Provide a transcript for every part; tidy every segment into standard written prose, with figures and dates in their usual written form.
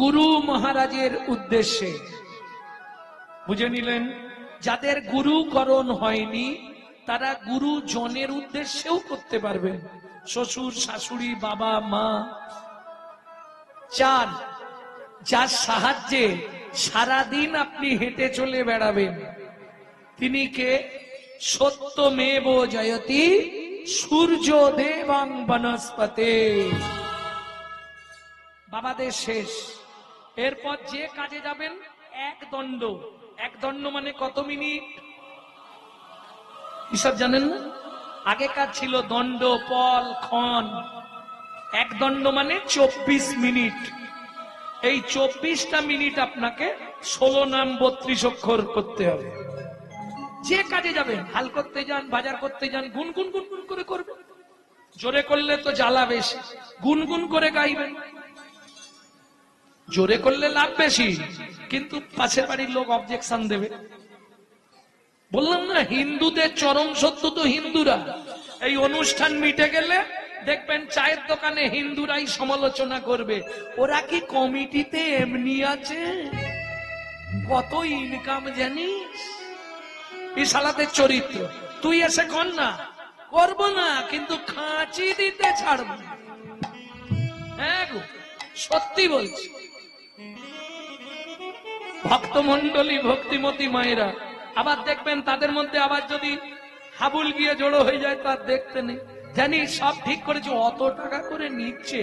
গুরু মহারাজের উদ্দেশ্যে। বুঝে নিলেন? যাদের গুরুকরণ হয়নি তারা গুরুজনের উদ্দেশ্যেও করতে পারবেন, শ্বশুর শাশুড়ি বাবা মা। 4, যার সাহায্যে সারাদিন আপনি হেঁটে চলে বেড়াবেন তিনি কে? সত্যমেব জয়তি সূর্য দেবাং বনস্পতে। বাবাদের শেষ। এরপর যে কাজে যাবেন 1 দণ্ড। 1 দণ্ড মানে কত মিনিট হিসাব জানেন না? আগেকার ছিল দণ্ড, পল, ক্ষণ। 1 দণ্ড মানে 24 মিনিট। এই 24টা মিনিট আপনাকে 16 নাম 32 অক্ষর করতে হবে। যে কাজে যাবেন, হাল করতে যান, বাজার করতে যান, গুনগুন গুনগুন করে করবেন। জোরে করলে তো জ্বালা বেশি, গুনগুন করে গাইবেন। জোরে করলে লাভ বেশি, কিন্তু পাশের বাড়ির লোক অবজেকশন দেবে। বললাম না, হিন্দুদের চরম শত্রু তো হিন্দুরা। এই অনুষ্ঠান মিটে গেলে দেখবেন চায়ের দোকানে হিন্দুরাই সমালোচনা করবে, ওরা কি কমিটিতে এমনি আছে, কত ইনকাম জানিস, এই শালাদের চরিত্র। তুই এসে কর না, করবো না, কিন্তু খাঁচি দিতে ছাড়বো। হ্যাঁ গো, সত্যি বলছি। ভক্তমন্ডলী, ভক্তিমতী মায়েরা, আবার দেখবেন তাদের মধ্যে আবার যদি হাবুল গিয়ে জড়ো হয়ে যায় তার দেখতে নেই। জানি সব ঠিক করেছে, অত টাকা করে নিচ্ছে,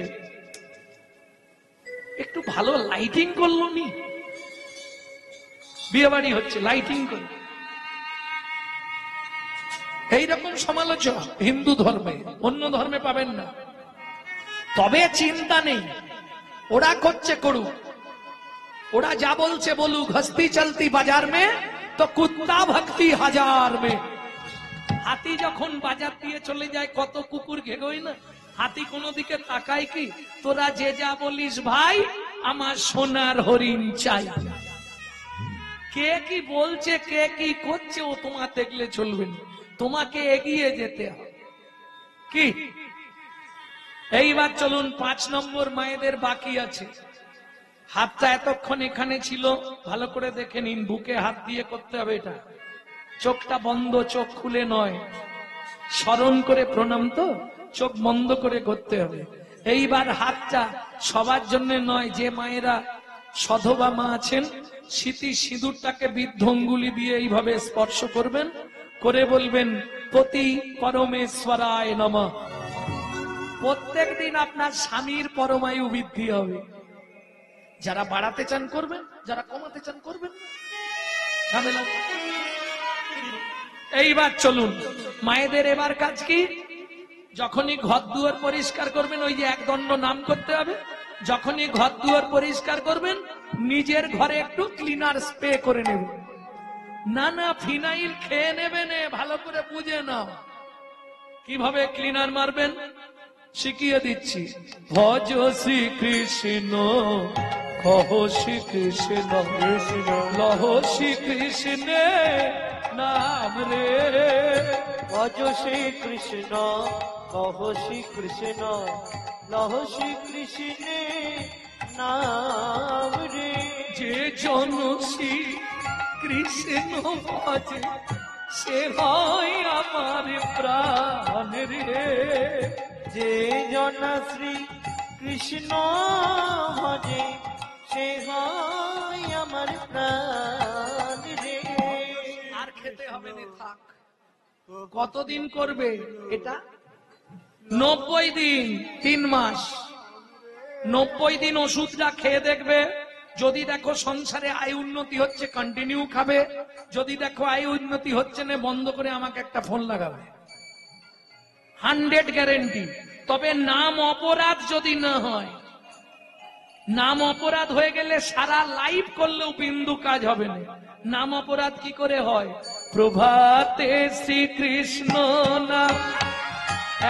একটু ভালো লাইটিং করলো নি, বিয়ে বাড়ি হচ্ছে লাইটিং করে। এইরকম সমালোচনা হিন্দু ধর্মে, অন্য ধর্মে পাবেন না। তবে চিন্তা নেই, ওরা করছে করুক, ওরা যা বলছে বলুক। হস্তি চলতি বাজার মে তো কুত্তা ভক্তি হাজার মে। হাতি যখন বাজার দিয়ে চলে যায় কত কুকুর ঘেগোয় না, হাতি কোনো দিকে তাকায় কি? তোরা যে যা বলিস ভাই, আমার সোনার হরিণ চাই। কে কি বলছে, কে কি করছে, ও তোমার দেখলে চলবে না, তোমাকে এগিয়ে যেতে হবে। কি এইবার চলুন 5 নম্বর মায়েদের বাকি আছে। হাতটা এতক্ষণ এখানে ছিল, ভালো করে দেখে নিন, বুকে হাত দিয়ে করতে হবে এটা। চোখটা বন্ধ, চোখ খুলে নয়, স্মরণ করে প্রণাম, তো চোখ বন্ধ করে করতে হবে। এইবার হাতটা সবার জন্য নয়, যে মায়েরা সধবা মা আছেন স্মৃতি সিঁদুরটাকে বৃদ্ধ অঙ্গুলি দিয়ে এইভাবে স্পর্শ করবেন, করে বলবেন পতি পরমেশ্বরায় নমঃ। প্রত্যেক দিন আপনার স্বামীর পরমায়ু বৃদ্ধি হবে। যারা বাড়াতে চান করবেন, যারা কমাতে চান করবেন। এইবার চলুন মায়েদের এবার কাজ কি? যখনই ঘর দুয়ার পরিষ্কার করবেন, ওই যে 1 দণ্ড নাম করতে হবে। যখনই ঘর দুয়ার পরিষ্কার করবেন, নিজের ঘরে একটু ক্লিনার স্প্রে করে নেবেন। না না, ফিনাইল খেয়ে নেবেন, ভালো করে বুঝে নাও কিভাবে ক্লিনার মারবেন, শিখিয়ে দিচ্ছি। ভজ শ্রী কৃষ্ণ, কহ শ্রী কৃষ্ণ, লহ শ্রী কৃষ্ণ নাম রে। ভজ শ্রী কৃষ্ণ, কহ শ্রী কৃষ্ণ, লহ শ্রী কৃষ্ণ নাম রে। যে জন শ্রী কৃষ্ণ ভজে, সে হয় আমার প্রাণ রে। যে জন শ্রী কৃষ্ণ ভজে, সে হয় আমার প্রাণ রে। আর খেতে হবে না, থাক। কতদিন করবে এটা? 90 দিন, 3 মাস। 90 দিন ওষুধটা খেয়ে দেখবে। যদি দেখো সংসারে আয় উন্নতি হচ্ছে, কন্টিনিউ খাবে। যদি দেখো আয় উন্নতি হচ্ছে না, বন্ধ করে আমাকে একটা ফোন লাগাবে, 100 গ্যারেন্টি। তবে নাম অপরাধ যদি না হয়, নাম অপরাধ হয়ে গেলে সারা লাইফ করলেও বিন্দু কাজ হবে না। নাম অপরাধ কি করে হয়? প্রভাতে শ্রীকৃষ্ণ নাম।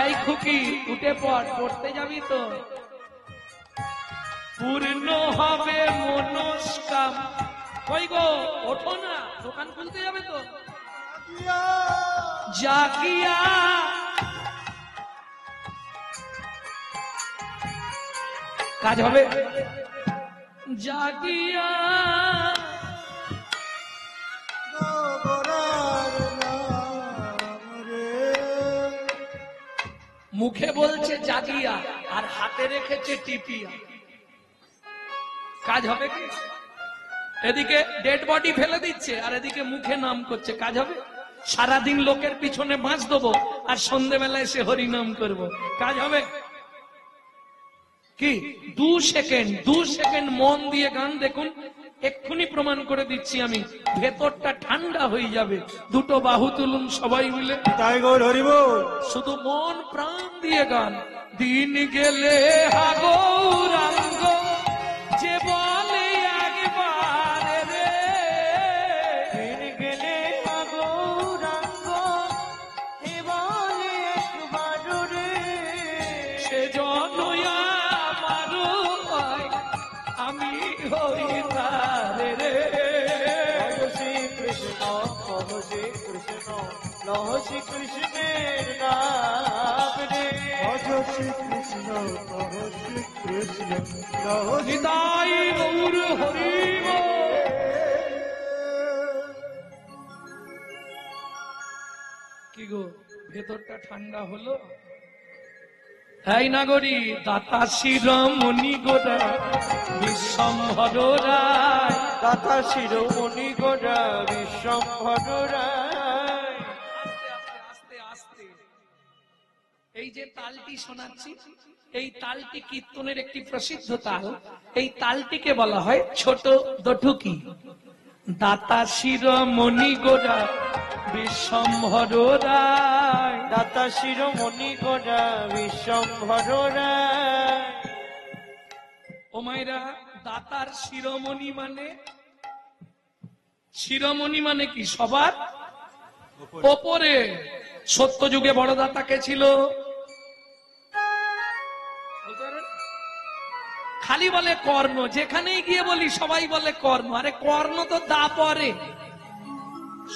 এই খুকি, উঠে পড়, পড়তে যাবি তো। পূর্ণ হবে মনস্কাম। কই গো, ওঠো না, দোকান খুলতে যাবে তো। জাগিয়া কাজ হবে জাগিয়া মুখে বলছে জাগিয়া আর হাতে রেখেছে টিপিয়া। কাজ হবে কি? এদিকে ডেড বডি ফেলে দিচ্ছে আর এদিকে মুখে নাম করছে, কাজ হবে? সারাদিন লোকের পিছনে বাঁচ দেবো আর সন্ধ্যেবেলা এসে হরিনাম করব, কাজ হবে কি? 2 সেকেন্ড মন দিয়ে গান দেখুন, এক্ষুনি প্রমাণ করে দিচ্ছি আমি, ভেতরটা ঠান্ডা হয়ে যাবে। দুটো বাহু তুলুন সবাই মিলে, তাই গৌর হরি বল। শুধু মন প্রাণ দিয়ে গান। দিন গেলে হাগৌরাঙ্গ যে বলে একবার রে, দিন গেলে গৌরাঙ্গ হে বলে একবার রে, সে জনয়া মারো আমি হই তার রে। শ্রী কৃষ্ণ কহ শ্রী কৃষ্ণ লহ শ্রী কৃষ্ণের নাম রে, শ্রী কৃষ্ণ কহ শ্রী কৃষ্ণ লহ নিতাই গৌর হরি বল। কি গো ভেতরটা ঠান্ডা হলো? এই নাগরী দাতা শিরোমণি গোরা বিশ্বম্ভর রায়, দাতা শিরোমণি গোরা বিশ্বম্ভর রায়। আস্তে আস্তে এই যে তালটি শোনাচ্ছি, এই তালটি কীর্তনের একটি প্রসিদ্ধ তাল। এই তালটিকে বলা হয় ছোট দঠুকি। দাতা শিরোমণি গোরা বিশ্বম্ভর রায়, দাতা শিরোমণি গোরা বিশ্বম্ভর রায়। ও মায়েরা, দাতার শিরোমণি মানে, শিরোমণি মানে কি? সবার ওপরে। সত্য যুগে বড় দাতা কে ছিল? খালি বলে কর্ণ, যেখানেই গিয়ে বলি সবাই বলে কর্ণ। আরে কর্ণ তো দা পরে।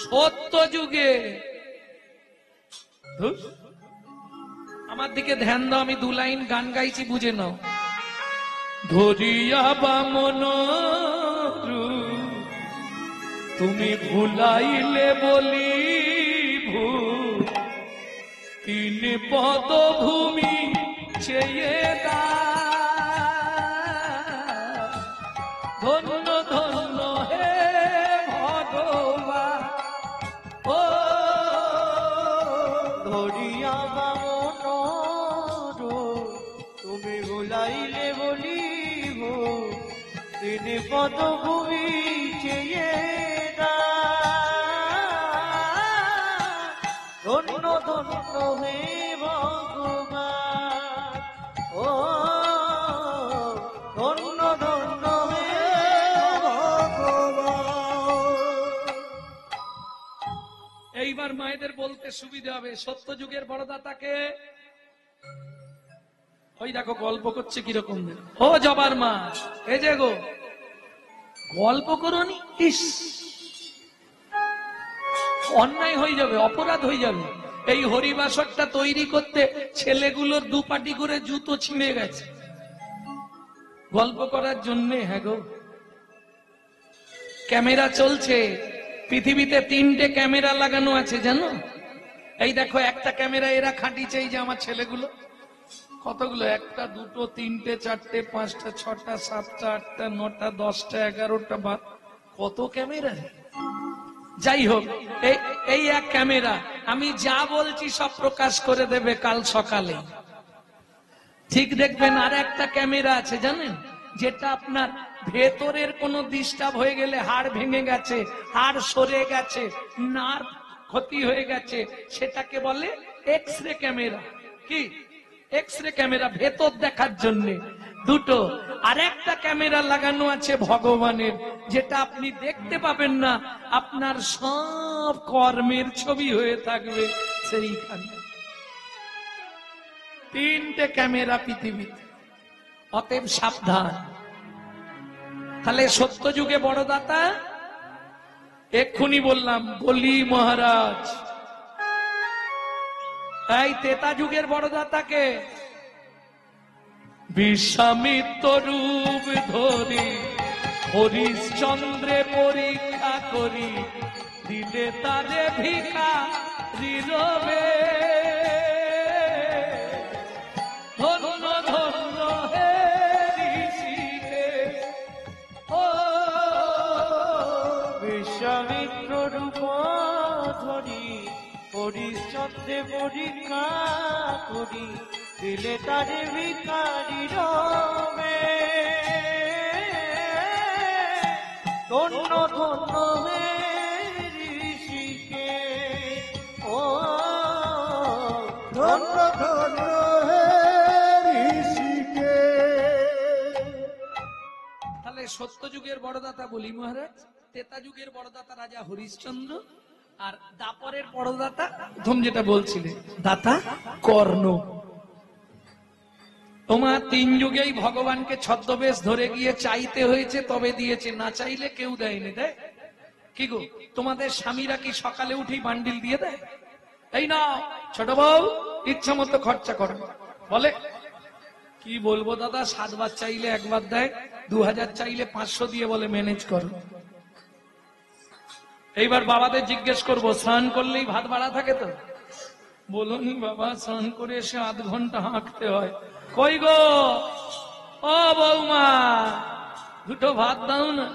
সত্য যুগে আমার দিকে ধ্যান দাও, আমি 2 লাইন গান গাইছি, বুঝে নাও। ধরিয়া বামন তুমি ভুলাইলে বলি ভূ, 3 পদ ভূমি চেয়ে দা, ধন্য ধন্য হে ভগবান। ও ধরিয়া বামন তুমি ভুলাইলে বলিব, 3 পদ ভূমি চেয়ে দা, ধন্য ধন্য হে ভগবান। ও ধন্য ধন্য হে ভগবান। এইবার মায়েদের বলতে সুবিধা হবে। সত্য যুগের বড়দাতাকে ওই দেখো গল্প করছে কিরকম। ও জবার মা, এই যে গো গল্প করোনি, ইস অন্যায় হয়ে যাবে, অপরাধ হয়ে যাবে। এই হরিবাসরটা তৈরি করতে ছেলেগুলোর 2 পাটি করে জুতো ছিঁড়ে গেছে গল্প করার জন্যে। হ্যাঁ গো, ক্যামেরা চলছে পৃথিবীতে, 3টে ক্যামেরা লাগানো আছে জানো? এই দেখো একটা ক্যামেরা এরা খাটিছে, এই যে আমার ছেলেগুলো। কতগুলো? 1, 2, 3, 4, 5, 6, 7, 8, 9, 10, 11, কত ক্যামেরা। যাই হোক, এই এক ক্যামেরা। আমি যা বলছি সব প্রকাশ করে দেবে কাল সকালে, ঠিক দেখবেন। আর একটা ক্যামেরা আছে জানেন, যেটা আপনার ভেতরের কোনো ডিস্টার্ব হয়ে গেলে, হাড় ভেঙে গেছে, হাড় সরে গেছে, নার্ভ ক্ষতি হয়ে গেছে, সেটাকে বলে এক্স-রে ক্যামেরা। কি এক্স-রে ক্যামেরা? ভেতর দেখার জন্য 2টো। আর একটা ক্যামেরা লাগানো আছে ভগবানের, যেটা আপনি দেখতে পাবেন না, আপনার সব কর্মের ছবি হয়ে থাকবে সেইখানে। 3টে ক্যামেরা পৃথিবীতে, অতএব সাবধান। তাহলে সত্য যুগে বড় দাতা এক্ষুনি বললাম, বলি মহারাজ। এই তেতা যুগের বড় দাতাকে বিশ্বামিত্র রূপ ধরি হরিশ্চন্দ্রে পরীক্ষা করি দিলে তারে ভিখারি রবে। ধন্য ধন্য হে ঋষিকেশ, ও বিশ্বামিত্র রূপ ধরি হরিশ্চন্দ্রে পরীক্ষা করি দিলে তারে ভিখারি রবে। ধন্য ধন্য হে ঋষিকেশ, ও ধন্য ধন্য হে ঋষিকেশ। তাহলে সত্যযুগের বড়দাতা বলি মহারাজ, ত্রেতা যুগের বড়দাতা রাজা হরিশ্চন্দ্র, আর দাপরের বড়দাতা প্রথম যেটা বলছিলে দাতা কর্ণ। তোমার তিন যুগেই ভগবানকে ছদ্মবেশ ধরে গিয়ে চাইতে হয়েছে, তবে দিয়েছে, না চাইলে কেউ দেয়নি। দেয় কি গো? তোমাদের স্বামীরা কি সকালে উঠি বান্ডিল দিয়ে দেয়? এই না ছোট বউ ইচ্ছা মতো খরচা করো বলে? কি বলবো দাদা, 7 বার চাইলে 1 বার দেয়, 2000 চাইলে 500 দিয়ে বলে ম্যানেজ করো। এইবার বাবাদের জিজ্ঞেস করবো, স্নান করলেই ভাত বাড়া থাকে তো? বলুন বাবা, স্নান করে এসে 1/2 ঘন্টা হাঁকতে হয়। কই গো ও বৌমা, দুটো ভাত দাও না।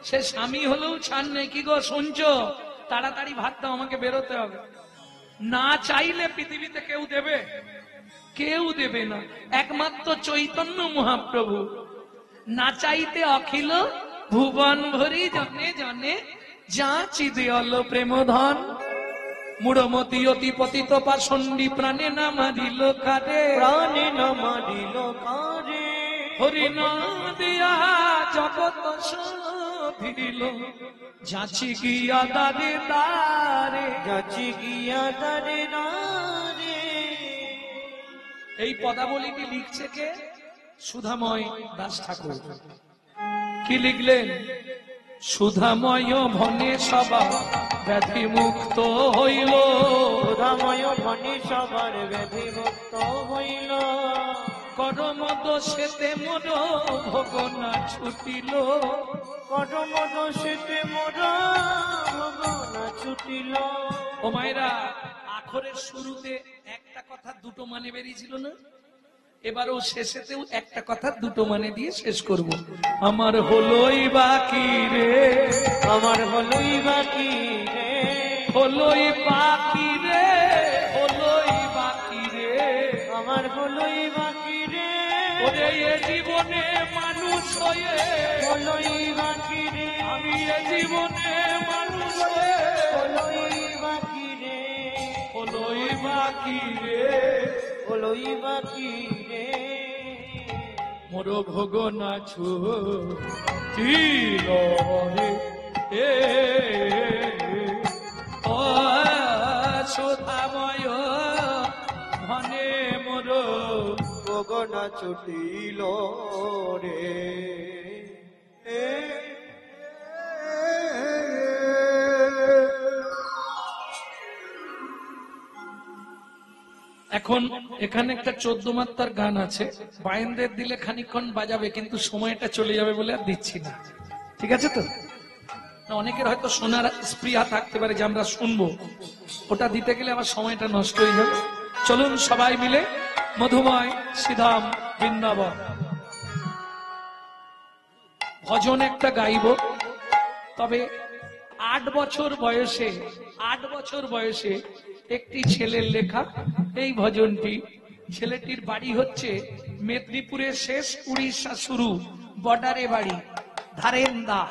সে স্বামী হলেও ছাড় নেই। কি গো শুনছো? তাড়াতাড়ি ভাত দাও, আমাকে বেরোতে হবে। না চাইলে পৃথিবীতে কেউ দেবে? কেউ দেবে না, একমাত্র চৈতন্য মহাপ্রভু। না চাইতে অখিল ভুবন ভরি জনে জনে যাচি দেয়াল প্রেম ধন। মুড়মতি অতি পতিত পাষণ্ডী প্রাণে না মারিল কারে, প্রাণে না মারিল কারে। হরি না দিয়া জগৎ সাধিল, যাচি গিয়া দারে দারে। যাচি গিয়া দারে দারে। এই পদাবলীটি লিখছে কে? সুধাময় দাস ঠাকুর। কি লিখলেন? সুধাময় ভনে সবা ব্যাধি মুক্ত হইল, সুধাময় ভনি সবার ব্যাধি মুক্ত হইল। করম দোষেতে মোর ভোগ না ছুটিল, করম দোষেতে মোর ভোগ না ছুটিল। ও মায়েরা, আখরের শুরুতে একটা কথা দুটো মানে বেরিয়েছিল না? এবারও শেষেতেও একটা কথা দুটো মানে দিয়ে শেষ করব। আমার হলোই বাকি রে, আমার হলোই বাকি রে, হলোই বাকি রে, হলোই বাকি রে। আমার হলোই বাকি রে, ওরে এ জীবনে মানুষ হয়ে, হলোই বাকি রে, আমি এ জীবনে মানুষ হয়ে, হলোই বাকি রে, হলোই বাকি রে, হলোই বাকি রে। মোর ভোগ না ছুটিল রে, এ ও সুধাময় ভনে মোর ভোগ না ছুটিল রে। এখন এখানে একটা 14 মাত্রার গান আছে, বায়েনদের দিলে খানিকক্ষণ বাজাবে, কিন্তু সময়টা চলে যাবে বলে আর দিচ্ছি না। ঠিক আছে তো? না, অনেকের হয়তো শোনার স্পৃহা থাকতে পারে যে আমরা শুনবো, ওটা দিতে গেলে আবার সময়টা নষ্ট হয়ে যাবে। চলুন সবাই মিলে মধুময় শ্রীধাম বৃন্দাবন ভজন একটা গাইব। তবে 8 বছর বয়সে একটি ছেলের লেখা এই ভজনটি। ছেলেটির বাড়ি হচ্ছে মেদিনীপুরের শেষ, উড়িষ্যা শুরু, বর্ডারে বাড়ি, ধারেন্দা।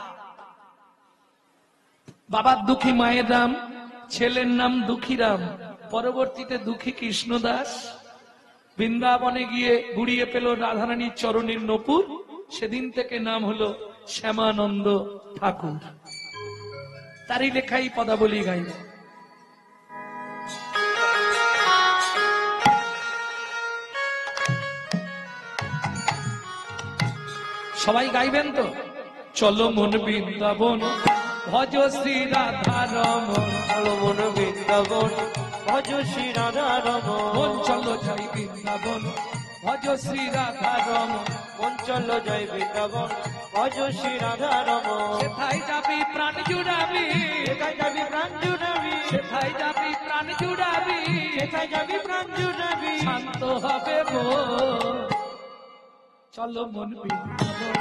বাবার দুঃখী মায়ের নাম, ছেলের নাম দুঃখীরাম, পরবর্তীতে দুঃখী কৃষ্ণদাস। বৃন্দাবনে গিয়ে গুড়িয়ে পেল রাধারানীর চরণের নপুর, সেদিন থেকে নাম হলো শ্যামানন্দ ঠাকুর। তারই লেখাই পদাবলী গাইব। সবাই গাইবেন তো? চলো মন বৃন্দাবন ভজ শ্রী রাধা রমন, চলো মন বৃন্দাবন ভজ শ্রী রাধা রমন, মন চলো যাই বৃন্দাবন ভজ শ্রী রাধা রমন, মন চলো জয় বৃন্দাবন ভজ শ্রী রাধা রমন সেথায় যাবি প্রাণ জুড়াবি, সেথায় যাবি প্রাণ জুড়াবি, সেথায় যাবি প্রাণ জুড়াবি, সেথায় যাবি প্রাণ জুড়াবি, শান্ত হবে মন। চলো মন বৃন্দাবন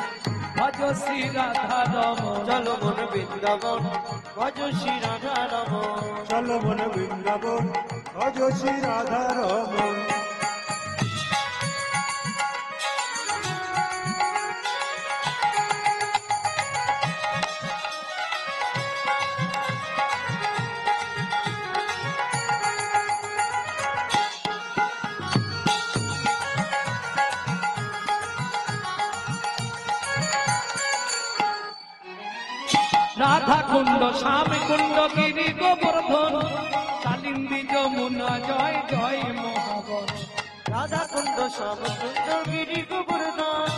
ভজ শ্রী রাধা রমন। চলো মন বৃন্দাবন ভজ শ্রী রাধা রমন চলো মন বৃন্দাবন ভজ শ্রী রাধা রমন। রাধা কুণ্ড শ্যাম কুণ্ড গিরি গোবর্ধন কালিন্দী যমুনা জয় জয় মহাবন। রাধা কুণ্ড সব সুন্দর গিরি গোবর্ধন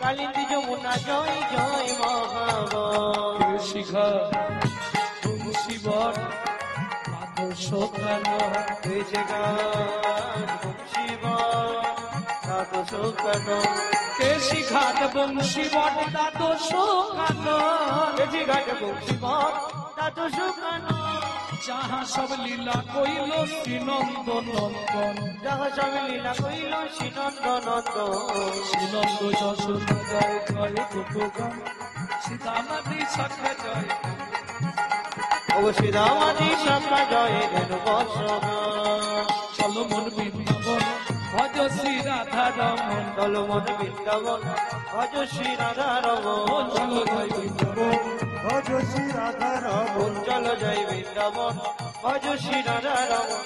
কালিন্দী যমুনা জয় জয় মহাবন শিখা শিবর আদর্শ কান হয়েছে গান শিব সাত শোকান কেশি ঘাট বংশী বট দ্বাদশ কানন। কেজি ঘাট বংশী বট সাত শোকান যাহা সব লীলা কইল শ্রীনন্দ নন্দন। যাহা সব লীলা কইল শ্রীনন্দ নন্দন শ্রীনন্দ যশোদা জয় জয় গোপগণ সীতামাতি শাখা জয়। অবশ্যই রামাদি শাখা জয় ধনু বর্ষণ চলো মন বৃন্দাবন ভজ শ্রী রাধা রমন। চলো মন বৃন্দাবন ভজ শ্রী রাধা রমন চলো জয় বৃন্দাবন ভজ শ্রী রাধা রমন। চলো জয় বৃন্দাবন ভজ শ্রী রাধা রমন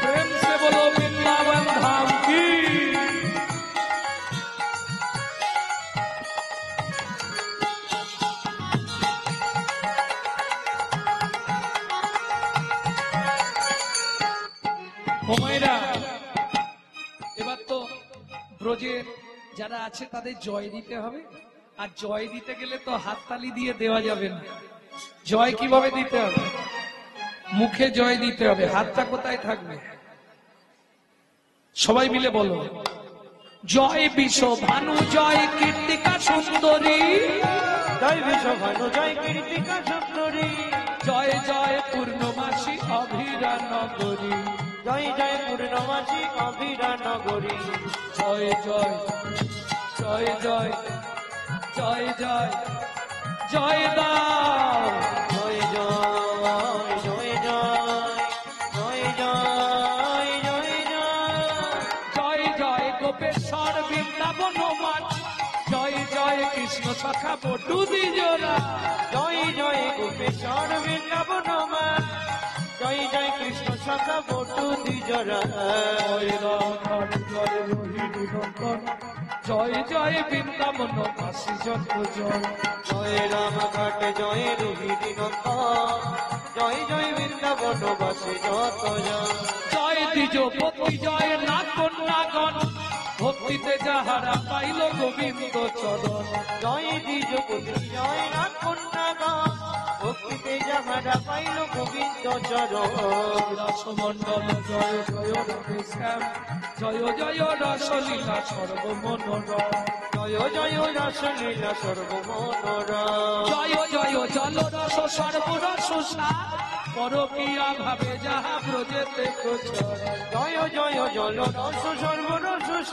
प्रेम से बोलो वृंदावन धाम की। হুমায়রা এবার তো ব্রজের যারা আছে তাদের জয় দিতে হবে, আর জয় দিতে গেলে তো হাততালি দিয়ে দেওয়া যাবে না। জয় কিভাবে দিতে হবে? মুখে জয় দিতে হবে। হাতটা কোথায় থাকবে? সবাই মিলে বলো, জয় বিশ্ব ভানু জয় কীর্তিকা সুন্দরী, জয় বিশ্বভানু জয় কীর্তিকা সুন্দরী জয় জয় পূর্ণমাসী অভিরা নগরী, জয় জয় পূর্ণমাসী অভিরা নগরী জয় জয় জয় জয় জয় জয় জয় দাও। জয় জয় জয় জয় জয় জয় জয় জয় জয় জয় গোপেশ্বর বৃন্দাবন মাঠ, জয় জয় কৃষ্ণ সখা বটু দ্বিজোরা, জয় জয় গোপেশ্বর বৃন্দাবন মা জয় জয় কৃষ্ণ সখা বটু দ্বিজরা জয় রাম জয় রোহিণী নন্দন, জয় জয় বৃন্দাবন কাশী যত জয়। জয় রাম ঘাট জয় রোহিণী নন্দন জয় জয় বৃন্দাবন বাসী যত জন জয় দ্বিজপতি জয় নাগ কন্যাগণ, ভক্তিতে যাহারা পাইল গোবিন্দ চরণ। জয় দ্বিজপতি জয় নাথ কন্যাগণ ভক্তিতে যাহারা পাইল গোবিন্দ চরণ রাসমণ্ডল জয় জয় রাধেশ্যাম, জয় জয় রসলীলা সর্বমনোরম, জয় জয় রাসলীলা সর্বমনোরা জয় জয় জল রস সর্বরস সার, পরকিয়া ভাবে যাহা ব্রজেতে প্রচার। জয় জয় জল রস সর্বরস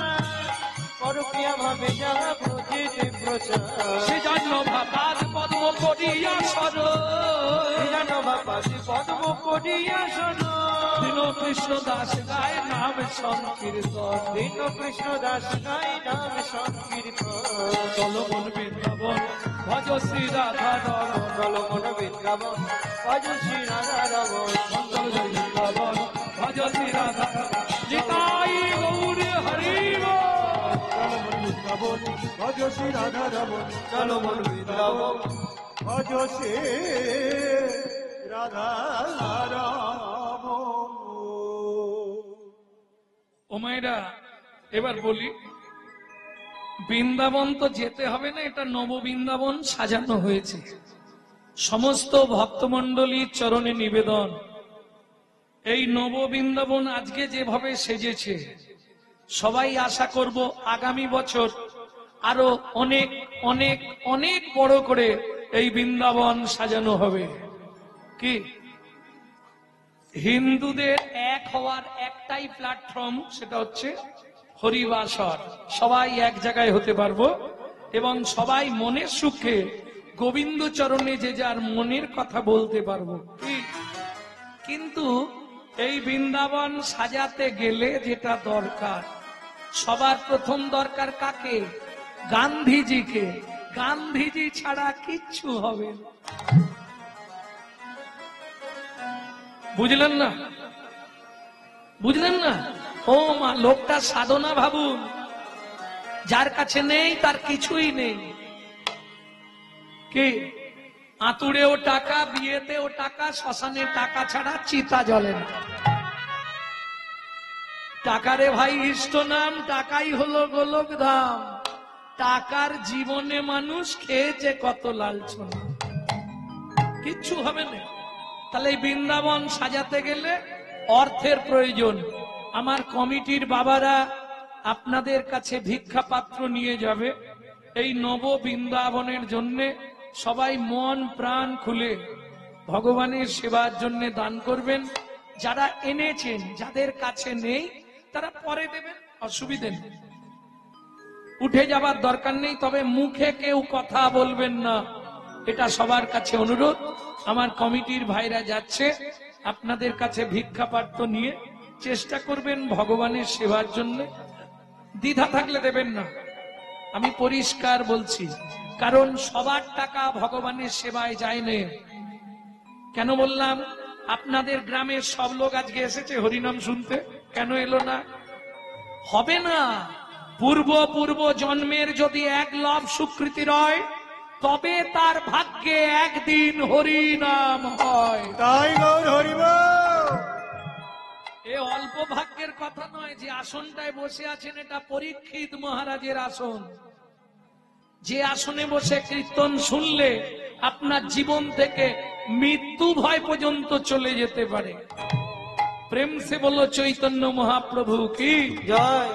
পরকিয়া ভাবে যাহা ব্রজেতে প্রচার সেজন্য ভাবাদ পদ্ম করিয়া সর, বাপাদি পদ্ম করিয়া শোন দীন কৃষ্ণ দাস গায় নাম সংকীর্তন। দীন কৃষ্ণ দাস গাই নাম সংকীর্তন চলো মন বৃন্দাবন ভজ শ্রী রাধা রমন। চলো মন বৃন্দাবন ভজ শ্রী রাধা রমন চলো জয় বৃন্দাবন ভজ শ্রী রাধা নিতাই গৌর হরি বল। চলো মন বৃন্দাবন ভজ শ্রী রাধা রমন। চলো মন বৃন্দাবন ভজ শ্রী রাধা রমন। মায়েরা এবার বলি, বৃন্দাবন তো যেতে হবে না, এটা নব বৃন্দাবন সাজানো হয়েছে। সমস্ত ভক্তমণ্ডলীর চরণে নিবেদন, এই নব বৃন্দাবন আজকে যেভাবে সেজেছে, সবাই আশা করব আগামী বছর আরো অনেক অনেক অনেক বড় করে এই বৃন্দাবন সাজানো হবে। কি হিন্দুদের এক হওয়ার একটাই প্ল্যাটফর্ম, সেটা হচ্ছে হরিবাসর। সবাই এক জায়গায় হতে পারবো এবং সবাই মনের সুখে গোবিন্দ চরণে যে যার মনের কথা বলতে পারবো। কিন্তু এই বৃন্দাবন সাজাতে গেলে যেটা দরকার, সবার প্রথম দরকার কাকে? গান্ধীজিকে। গান্ধীজি ছাড়া কিচ্ছু হবে না। বুঝলেন না? বুঝলেন না? ও মা, লোকটা সাধনা ভাবুন, যার কাছে নেই তার কিছুই নেই। কি আতুরেও টাকা, বিয়েতেও টাকা, শ্মশানে টাকা ছাড়া চিতা জ্বলে না। টাকারে ভাই ইষ্ট নাম, টাকাই হলো গোলক ধাম। টাকার জীবনে মানুষ খেয়েছে কত লালছনা, কিচ্ছু হবে না। তাহলে এই বৃন্দাবন সাজাতে গেলে অর্থের প্রয়োজন। আমার কমিটির বাবারা আপনাদের কাছে ভিক্ষা পাত্র নিয়ে যাবে। এই নব বৃন্দাবনের জন্য সবাই মন প্রাণ খুলে ভগবানের সেবার জন্য দান করবেন। যারা এনেছেন, যাদের কাছে নেই তারা পরে দেবেন, অসুবিধে নেই, উঠে যাবার দরকার নেই। তবে মুখে কেউ কথা বলবেন না, এটা সবার কাছে অনুরোধ। আমার কমিটির ভাইরা যাচ্ছে, আপনাদের কাছে ভিক্ষা পাত্র নিয়ে চেষ্টা করবেন ভগবানের সেবার জন্য। দ্বিধা থাকলে দেবেন না, আমি পরিষ্কার বলছি, কারণ সবার টাকা ভগবানের সেবায় যায় না। কেন বললাম? আপনাদের গ্রামের সব লোক আজকে এসেছে হরিনাম শুনতে, কেন এলো না? হবে না। পূর্ব জন্মের যদি এক লভ স্বীকৃতি রয়, তবে তার ভাগ্যে একদিন হরিনাম হয়। তাই গৌর হরিবল। এ অল্প ভাগ্যের কথা নয়। যে আসনটায় বসে আছেন এটা পরীক্ষিত মহারাজের আসন। যে আসনে বসে কীর্তন শুনলে আপনার জীবন থেকে মৃত্যু ভয় পর্যন্ত চলে যেতে পারে। প্রেম সে বলো চৈতন্য মহাপ্রভু কি জয়।